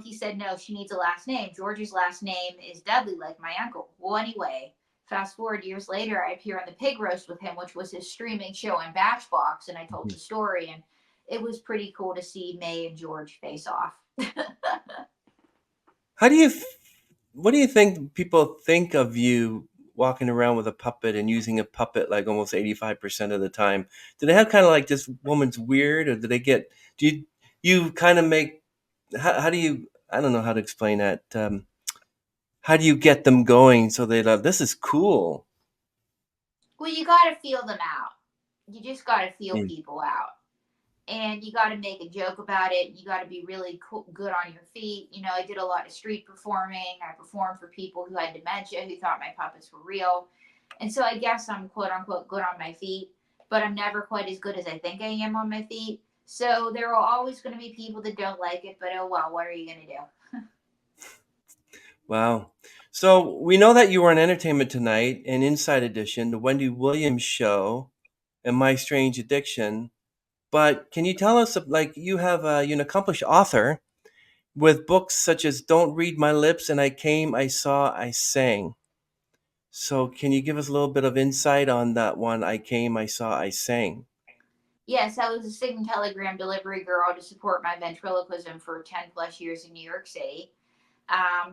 he said, "No, she needs a last name. George's last name is Dudley, like my uncle." Well, anyway, fast forward years later, I appear on the Pig Roast with him, which was his streaming show in Batchbox, and I told the story, and it was pretty cool to see May and George face off. How do you? What do you think people think of you walking around with a puppet and using a puppet like almost 85% of the time? Do they have kind of like this woman's weird, or do they get? Do you kind of make? How do you? I don't know how to explain that. How do you get them going so they love? This is cool. Well, you got to feel them out. You just got to feel Mm. people out. And you got to make a joke about it. You got to be really good on your feet. I did a lot of street performing. I performed for people who had dementia, who thought my puppets were real. And so I guess I'm quote unquote good on my feet, but I'm never quite as good as I think I am on my feet. So there are always going to be people that don't like it, but oh well, what are you going to do? Wow. So we know that you were on Entertainment Tonight and Inside Edition, the Wendy Williams Show, and My Strange Addiction. But can you tell us, like, you're an accomplished author with books such as Don't Read My Lips and I Came, I Saw, I Sang. So can you give us a little bit of insight on that one, I Came, I Saw, I Sang? Yes, I was a Sign Telegram delivery girl to support my ventriloquism for 10 plus years in New York City.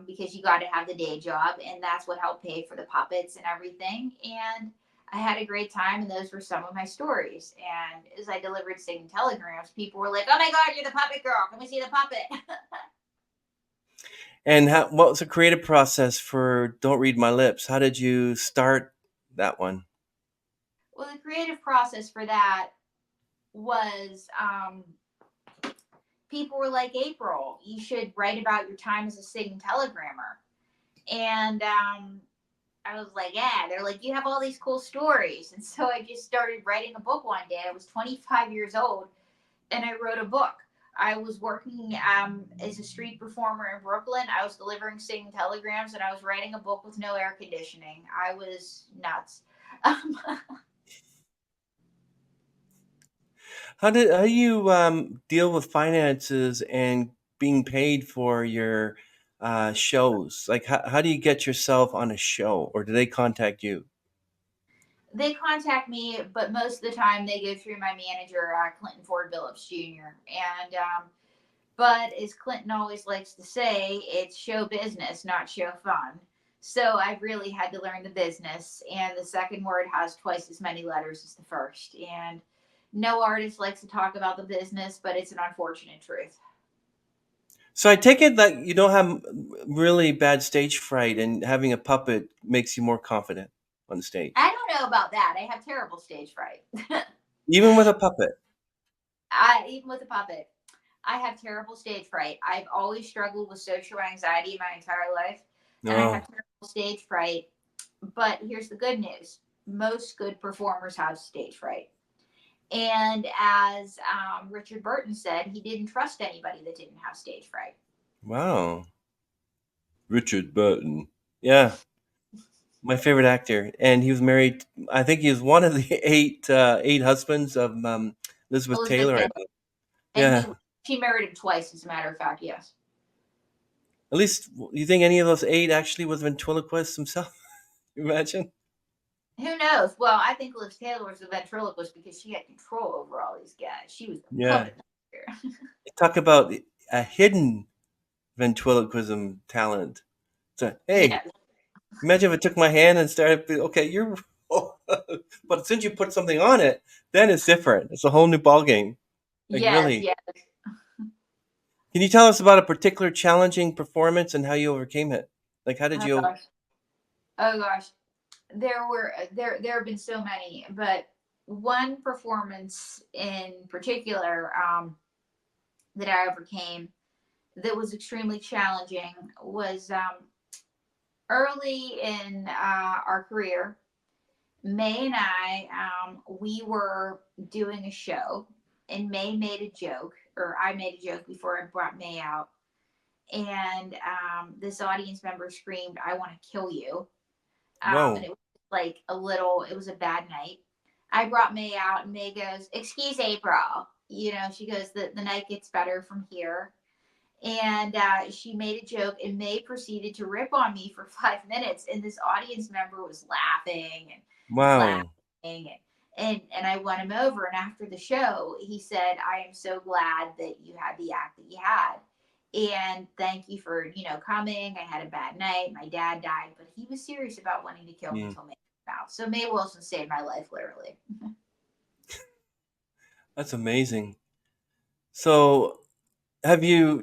Because you got to have the day job, and that's what helped pay for the puppets and everything. And I had a great time, and those were some of my stories. And as I delivered Sign telegrams, people were like, "Oh my God, you're the puppet girl! Can we see the puppet?" And what was the creative process for Don't Read My Lips? How did you start that one? Well, the creative process for that was people were like, "April, you should write about your time as a Sign telegrammer." And I was like, yeah. They're like, you have all these cool stories. And so I just started writing a book one day. I was 25 years old and I wrote a book. I was working as a street performer in Brooklyn. I was delivering Sign telegrams and I was writing a book with no air conditioning. I was nuts. How do you deal with finances and being paid for your shows? Like, how do you get yourself on a show, or do they contact you? They contact me, but most of the time they go through my manager, Clinton Ford Phillips Jr. And but as Clinton always likes to say, it's show business, not show fun. So I've really had to learn the business. And the second word has twice as many letters as the first. And no artist likes to talk about the business, but it's an unfortunate truth. So I take it that you don't have really bad stage fright, and having a puppet makes you more confident on I stage, don't know about that. I have terrible stage fright. even with a puppet. Even with a puppet, I have terrible stage fright. I've always struggled with social anxiety my entire life, and I Oh, have terrible stage fright. But here's the good news: most good performers have stage fright. And as Richard Burton said, he didn't trust anybody that didn't have stage fright. wow, Richard Burton. Yeah, my favorite actor, and he was married. I think he was one of the eight husbands of Elizabeth Elizabeth Taylor. I Taylor, believe. and Yeah, she married him twice, as a matter of fact. Yes. at least you think any of those eight actually was ventriloquist himself? Imagine. Who knows? Well, I think Liz Taylor was the ventriloquist because she had control over all these guys. She was the Yeah, puppet master. talk about a hidden ventriloquism talent. So hey, Yes. imagine if I took my hand and started. Okay, you're. But since you put something on it, then it's different. It's a whole new ball game. Like Yes. really, Yes. can you tell us about a particular challenging performance and how you overcame it? Like how did Oh you? gosh. Oh gosh. There have been so many, but one performance in particular that I overcame that was extremely challenging was Early in our career, May and I, we were doing a show, and May made a joke, or I made a joke before I brought May out. And this audience member screamed, "I want to kill you." And Whoa. it was like it was a bad night. I brought May out, and May goes, "Excuse April." She goes, the night gets better from here. And she made a joke, and May proceeded to rip on me for 5 minutes. And this audience member was laughing and clapping. Wow. And I won him over. And after the show, he said, "I am so glad that you had the act that you had. And thank you for, coming. I had a bad night. My dad died." But he was serious about wanting to kill me Mm. until May came out. So May Wilson saved my life, literally. That's amazing. So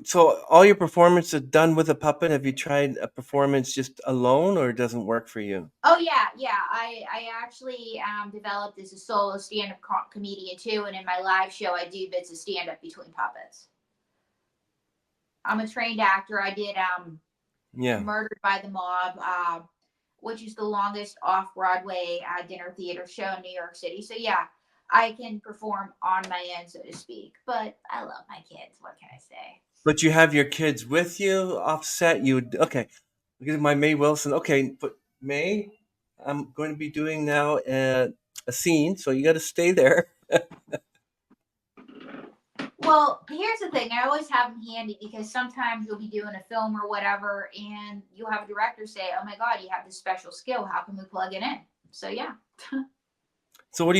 so all your performances are done with a puppet? Have you tried a performance just alone, or it doesn't work for you? Oh yeah, yeah. I actually developed as a solo stand-up comedian too, and in my live show, I do bits of stand-up between puppets. I'm a trained actor. I did Yeah. Murdered by the Mob, which is the longest off-Broadway dinner theater show in New York City. So yeah, I can perform on my own, so to speak. But I love my kids. What can I say? But you have your kids with you offset. Okay. Look at my May Wilson. Okay, but May, I'm going to be doing now a scene, so you got to stay there. Well, here's the thing. I always have them handy because sometimes you'll be doing a film or whatever, and you'll have a director say, "Oh my God, you have this special skill. How can we plug it in?" So yeah. So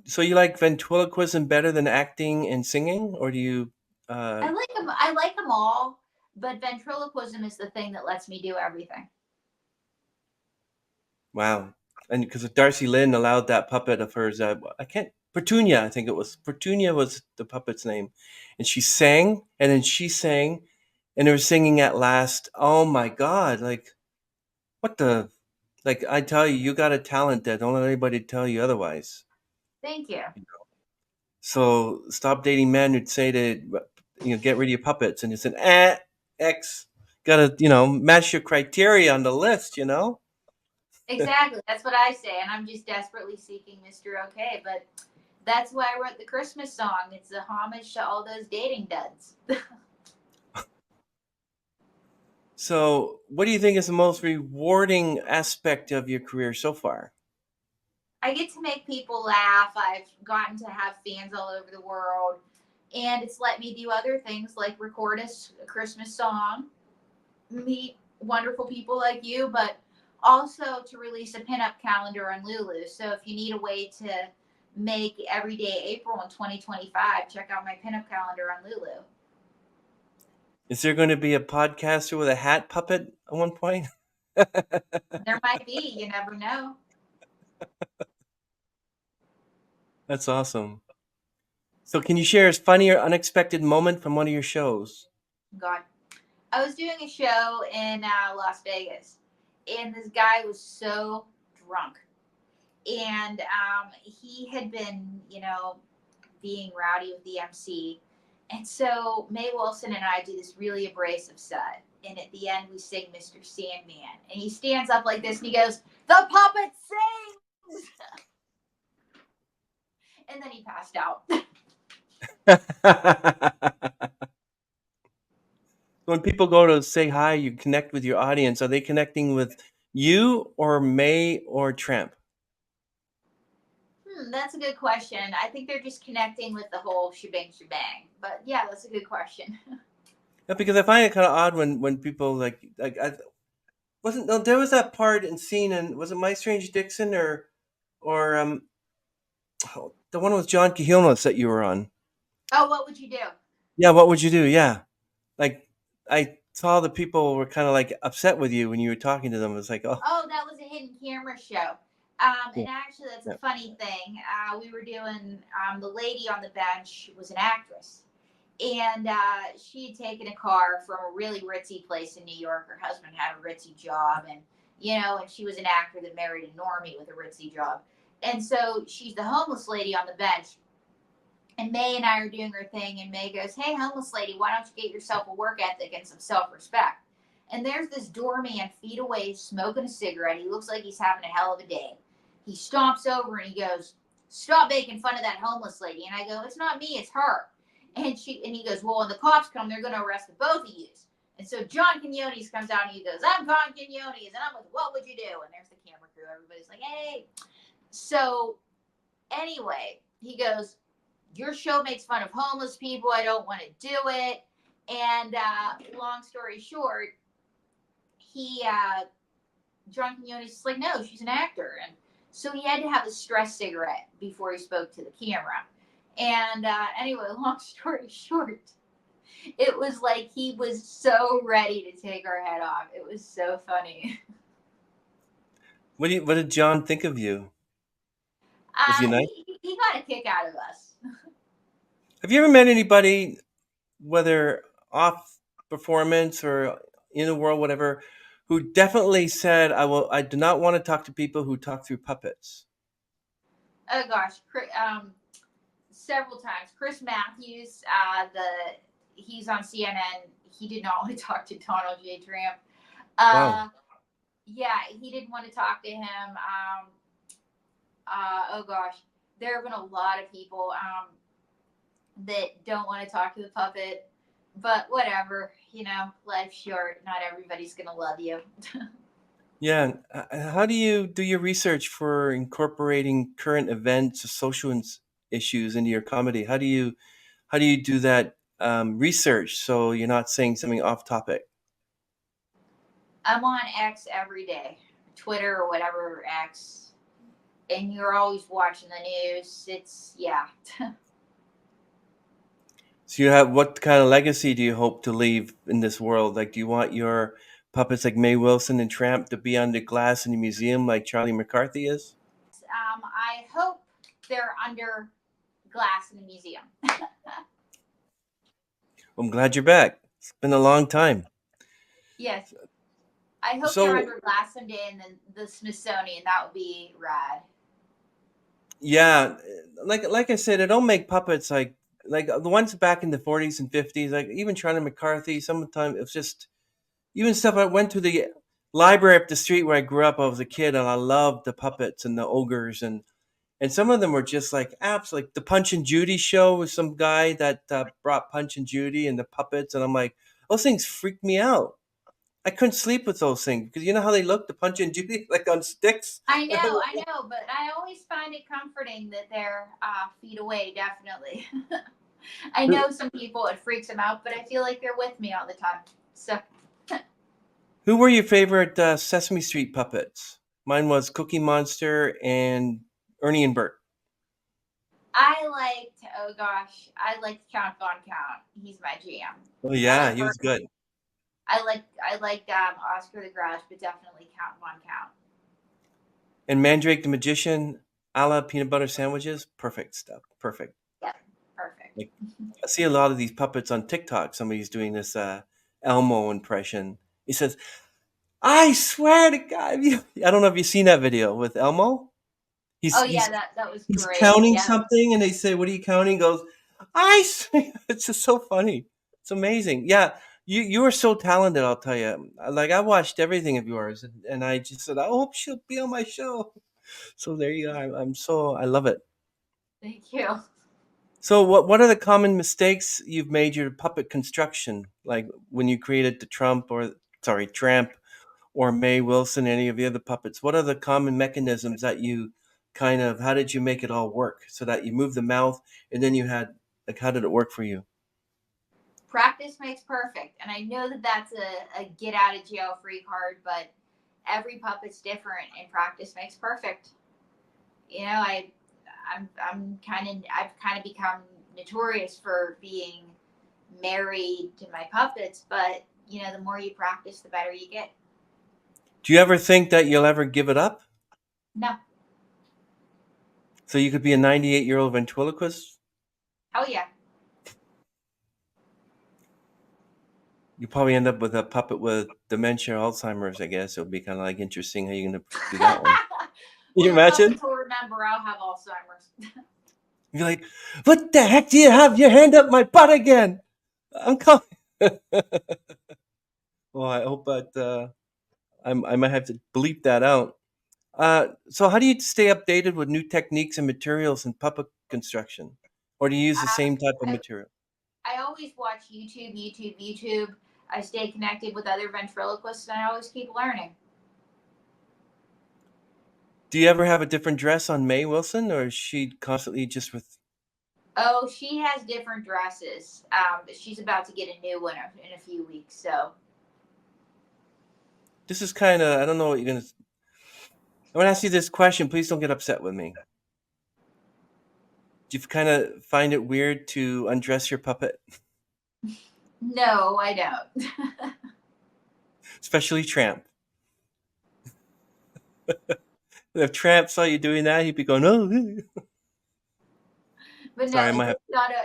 so you like ventriloquism better than acting and singing, or do you? I like them. I like them all, but ventriloquism is the thing that lets me do everything. Wow. And because Darcy Lynn allowed that puppet of hers, I can't, Petunia, I think it was. Petunia was the puppet's name. And she sang, and then she sang, and her singing at last. Oh my God. Like, what the? Like, I tell you, you got a talent there. Don't let anybody tell you otherwise. Thank you. So stop dating men who'd say get rid of your puppets. And it's X. Gotta, match your criteria on the list. Exactly. That's what I say, and I'm just desperately seeking Mr. Okay. But that's why I wrote the Christmas song. It's a homage to all those dating duds. So, what do you think is the most rewarding aspect of your career so far? I get to make people laugh. I've gotten to have fans all over the world, and it's let me do other things like record a Christmas song, meet wonderful people like you, but also to release a pinup calendar on Lulu. So if you need a way to make everyday April in 2025, check out my pinup calendar on Lulu. Is there going to be a podcaster with a hat puppet at one point? There might be, you never know. That's awesome. So, can you share a funny or unexpected moment from one of your shows? God. I was doing a show in Las Vegas, and this guy was so drunk. And he had been, being rowdy with the MC. And so May Wilson and I do this really abrasive set. And at the end, we sing Mr. Sandman. And he stands up like this and he goes, "The puppet sings!" And then he passed out. When people go to say hi, you connect with your audience. Are they connecting with you or May or Tramp? That's a good question. I think they're just connecting with the whole shebang. But yeah, that's a good question. Yeah, because I find it kind of odd when people like I wasn't no there was that part and scene, and was it My Strange Dixon or the one with John Kahilnos that you were on? Oh, what would you do? Yeah, what would you do? Yeah, like I saw the people were kind of like upset with you when you were talking to them. It was like, oh, Oh, that was a hidden camera show. yeah, And actually, that's a yeah. funny thing. We were doing, the lady on the bench was an actress. And she had taken a car from a really ritzy place in New York. Her husband had a ritzy job. And she was an actor that married a normie with a ritzy job. And so she's the homeless lady on the bench. And May and I are doing her thing. And May goes, "Hey, homeless lady, why don't you get yourself a work ethic and some self respect?" And there's this doorman feet away smoking a cigarette. He looks like he's having a hell of a day. He stomps over and he goes, "Stop making fun of that homeless lady." And I go, "It's not me, it's her." And he goes, "Well, when the cops come, they're going to arrest the both of you." And so John Quinones comes out and he goes, "I'm John Quinones, and I'm with What Would You Do?" And there's the camera crew. Everybody's like, "Hey." So anyway, he goes, "Your show makes fun of homeless people. I don't want to do it." And long story short, John Quinones is like, "No, she's an actor." And so he had to have a stress cigarette before he spoke to the camera. And anyway, long story short, it was like he was so ready to take our head off. It was so funny. What did John think of you? Was he nice? He got a kick out of us. Have you ever met anybody, whether off performance or in the world, whatever, who definitely said, I do not want to talk to people who talk through puppets"? Oh gosh, several times. Chris Matthews, he's on CNN. He did not want to talk to Donald J. Trump. Wow. Yeah, he didn't want to talk to him. Oh gosh, there have been a lot of people that don't want to talk to the puppet, but whatever, life's short. Not everybody's gonna love you. Yeah. How do you do your research for incorporating current events or social issues into your comedy? How do you do that research so you're not saying something off topic? I'm on X every day, Twitter or whatever X, and you're always watching the news. Yeah. So what kind of legacy do you hope to leave in this world? Like, do you want your puppets like Mae Wilson and Tramp to be under glass in the museum like Charlie McCarthy is? I hope they're under glass in the museum. I'm glad you're back. It's been a long time. Yes. I hope So they're under glass someday in the Smithsonian. That would be rad. yeah, like I said, I don't make puppets like the ones back in the 40s and 50s, like even Charlie McCarthy. Sometimes it's just even stuff. I went to the library up the street where I grew up. I was a kid, and I loved the puppets and the ogres, and some of them were just like apps. Like the Punch and Judy show with some guy that brought Punch and Judy and the puppets, and I'm like, those things freaked me out. I couldn't sleep with those things because you know how they look, the Punch and Judy, like on sticks. I know, but I always find it comforting that they're feet away. Definitely. I know some people it freaks them out, but I feel like they're with me all the time. So. Who were your favorite Sesame Street puppets? Mine was Cookie Monster and Ernie and Bert. I liked Count Von Count. He's my jam. Oh yeah, he was good. I liked Oscar the Grouch, but definitely Count Von Count. And Mandrake the Magician, a la peanut butter sandwiches, perfect stuff. Perfect. Yeah, perfect. Like, I see a lot of these puppets on TikTok. Somebody's doing this Elmo impression. He says, "I swear to God," I don't know if you've seen that video with Elmo. That was great. He's counting something, and they say, "What are you counting?" He goes, "I swear." It's just so funny. It's amazing. Yeah, you are so talented. I'll tell you. Like I watched everything of yours, and I just said, "I hope she'll be on my show." So there you go. I love it. Thank you. So what are the common mistakes you've made your puppet construction? Like when you created the Tramp or Mae Wilson, any of the other puppets, what are the common mechanisms that you how did you make it all work so that you move the mouth and then you had, like, how did it work for you? Practice makes perfect. And I know that that's a get out of jail free card, but every puppet's different and practice makes perfect. I've kind of become notorious for being married to my puppets, but the more you practice, the better you get. Do you ever think that you'll ever give it up? No. So you could be a 98-year-old ventriloquist? Oh yeah. You probably end up with a puppet with dementia, Alzheimer's. I guess it'll be kind of like interesting how you're going to do that one. Can you imagine? I'll remember I'll have Alzheimer's. You're like, "What the heck do you have your hand up my butt again? I'm coming." Well, Well, I hope that I might have to bleep that out. So how do you stay updated with new techniques and materials in puppet construction? Or do you use the Uh, same type of I, material? I always watch YouTube. I stay connected with other ventriloquists, and I always keep learning. Do you ever have a different dress on Mae Wilson, or is she constantly just with? Oh, she has different dresses. But she's about to get a new one in a few weeks. So This is kind of, I don't know what you're going to. I want to ask you this question. Please don't get upset with me. Do you kind of find it weird to undress your puppet, no, I don't. especially Tramp? If Tramp saw you doing that, he'd be going, "Oh." But no, Sorry, I might have.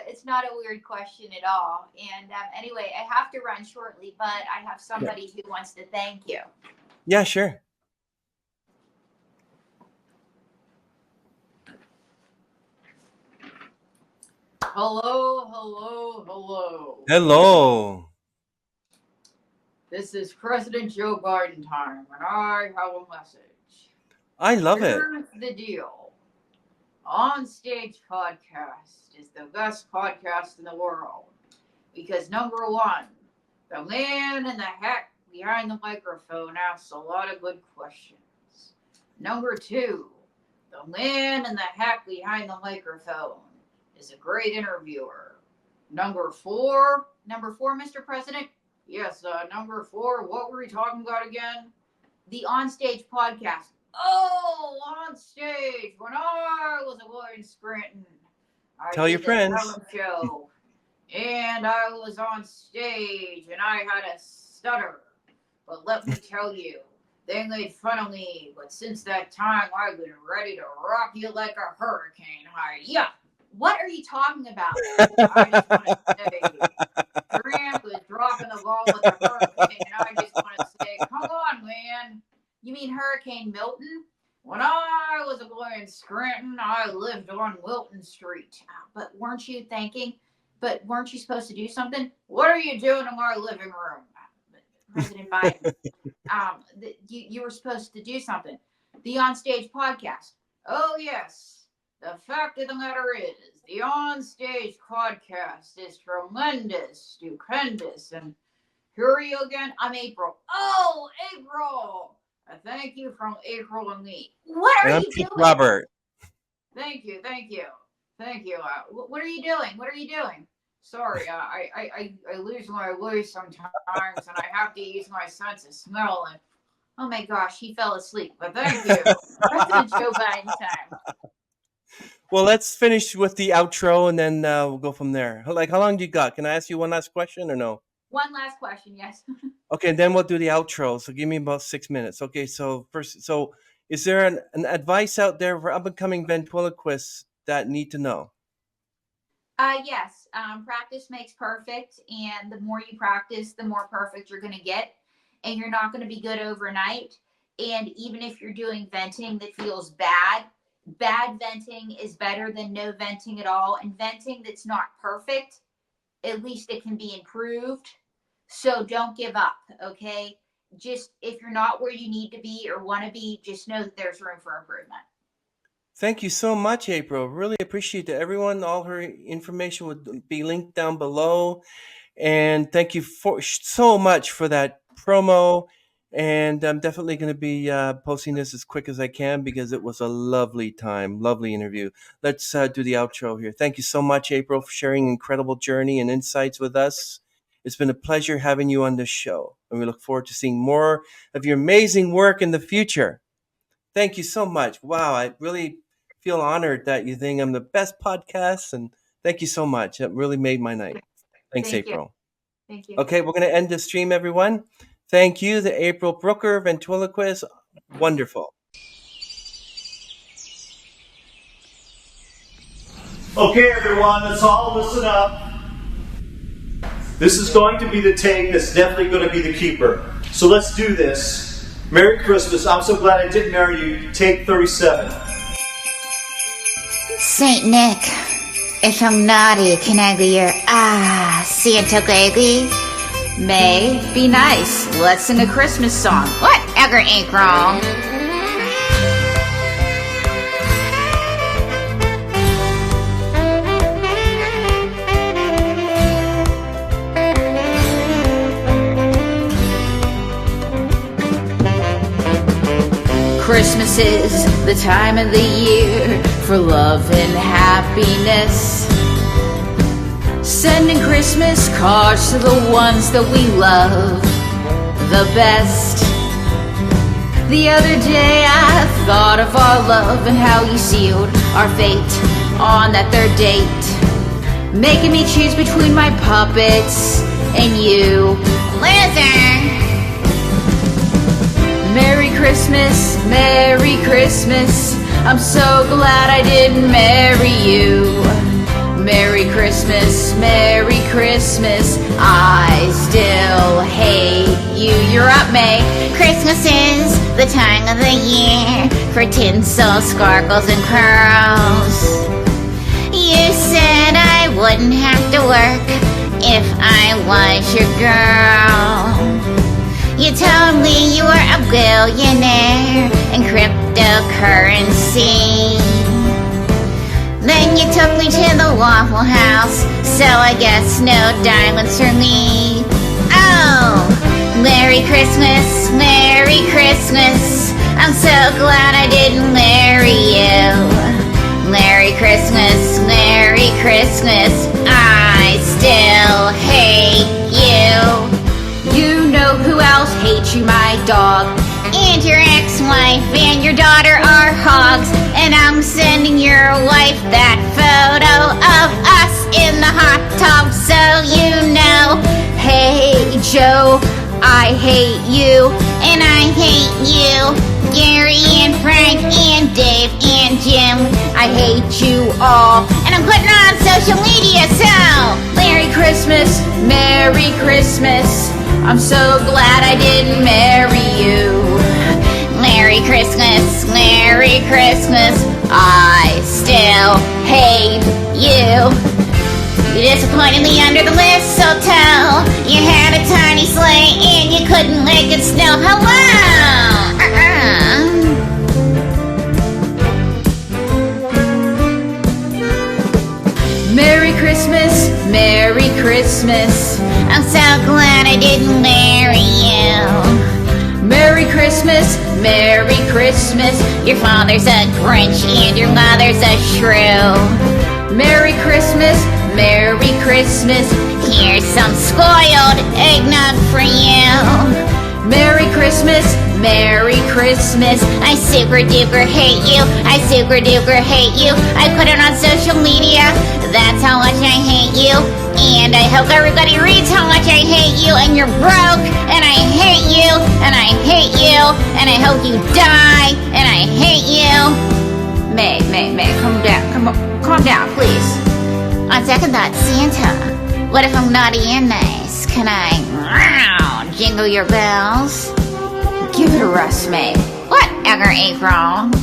it's not a weird question at all. And anyway, I have to run shortly, but I have Yeah, somebody who wants to thank you. yeah, sure. Hello. Hello. This is President Joe Biden time, and I have a message. I love it. Here's the deal. On Stage Podcast is the best podcast in the world because number one, the man in the hat behind the microphone asks a lot of good questions. Number two, the man in the hat behind the microphone is a great interviewer. Number four, Mr. President. Yes, number four, what were we talking about again? The On Stage Podcast. Oh, on stage, when I was a boy in Scranton, I Tell your did the friends. talent show, and I was on stage, and I had a stutter. But let me tell you, they made fun of me, but since that time, I've been ready to rock you like a hurricane. Yeah. What are you talking about? I just want to say, Tramp is dropping the ball with a hurricane, and I just want to say, come on, man. You mean Hurricane Milton? When I was a boy in Scranton, I lived on Wilton Street. But weren't you supposed to do something? What are you doing in my living room? President Biden, you were supposed to do something. The On Stage Podcast. Oh, yes. The fact of the matter is, the On Stage Podcast is tremendous, stupendous. And who are you again? I'm April. Oh, April. A thank you from April and me. What And are I'm you Pete doing? Robert. Thank you. What are you doing? Sorry, I lose my voice sometimes, and I have to use my sense of smell. And oh my gosh, he fell asleep. But thank you, President Joe Biden time. Well, let's finish with the outro, and then we'll go from there. Like, how long do you got? Can I ask you one last question or no? One last question, yes. Okay, and then we'll do the outro. So give me about 6 minutes. Okay, so first, so is there an advice out there for up-and-coming ventriloquists that need to know? Yes. Practice makes perfect, and the more you practice, the more perfect you're going to get, and you're not going to be good overnight. And even if you're doing venting that feels bad venting is better than no venting at all. And venting that's not perfect, at least it can be improved. So don't give up, okay? Just if you're not where you need to be or want to be, just know that there's room for improvement. Thank you so much, April. Really appreciate it. Everyone, all her information would be linked down below. And thank you so much for that promo. And I'm definitely going to be posting this as quick as I can because it was a lovely time, lovely interview. Let's do the outro here. Thank you so much, April, for sharing an incredible journey and insights with us. It's been a pleasure having you on this show, and we look forward to seeing more of your amazing work in the future. Thank you so much. Wow, I really feel honored that you think I'm the best podcast, and thank you so much. It really made my night. Thanks, Thank you. April. Thank you. Okay, we're going to end the stream, everyone. Thank you, the April Brucker ventriloquist. Wonderful. Okay, everyone, let's all listen up. This is going to be the take that's definitely going to be the keeper. So let's do this. Merry Christmas. I'm so glad I didn't marry you. Take 37. Saint Nick, if I'm naughty, can I be your Santa baby? May, be nice. Let's sing a Christmas song. Whatever ain't wrong. Christmas is the time of the year for love and happiness. Sending Christmas cards to the ones that we love the best. The other day I thought of our love and how you sealed our fate on that third date, making me choose between my puppets and you. Listen. Merry Christmas, Merry Christmas. I'm so glad I didn't marry you. Merry Christmas, Merry Christmas. I still hate you. You're up, May. Christmas is the time of the year for tinsel, sparkles, and curls. You said I wouldn't have to work if I was your girl. You told me you were a billionaire in cryptocurrency. Then you took me to the Waffle House, so I guess no diamonds for me. Oh, Merry Christmas, Merry Christmas. I'm so glad I didn't marry you. Merry Christmas, Merry Christmas. I still hate you. You know who else hates you, my dog. And your ex-wife and your daughter are hogs. And I'm sending your wife that photo of us in the hot tub, so you know. Hey, Joe, I hate you. And I hate you. Gary and Frank and Dave and Jim. I hate you all. And I'm putting it on social media, so Merry Christmas, Merry Christmas. I'm so glad I didn't marry you. Merry Christmas, Merry Christmas. I still hate you. You disappointed me under the mistletoe. You had a tiny sleigh and you couldn't make it snow. Hello! Merry Christmas, Merry Christmas. I'm so glad I didn't marry you. Merry Christmas, Merry Christmas. Your father's a Grinch and your mother's a shrew. Merry Christmas, Merry Christmas. Here's some spoiled eggnog for you. Merry Christmas, Merry Christmas. I super duper hate you. I super duper hate you. I put it on social media. That's how much I hate you. And I hope everybody reads how much I hate you. And you're broke. And I hate you. And I hate you. And I hope you die. And I hate you. May, calm down. Calm down, please. On second thought, Santa, what if I'm naughty and nice? Can I jingle your bells? Give it a rest, May. Whatever ain't wrong.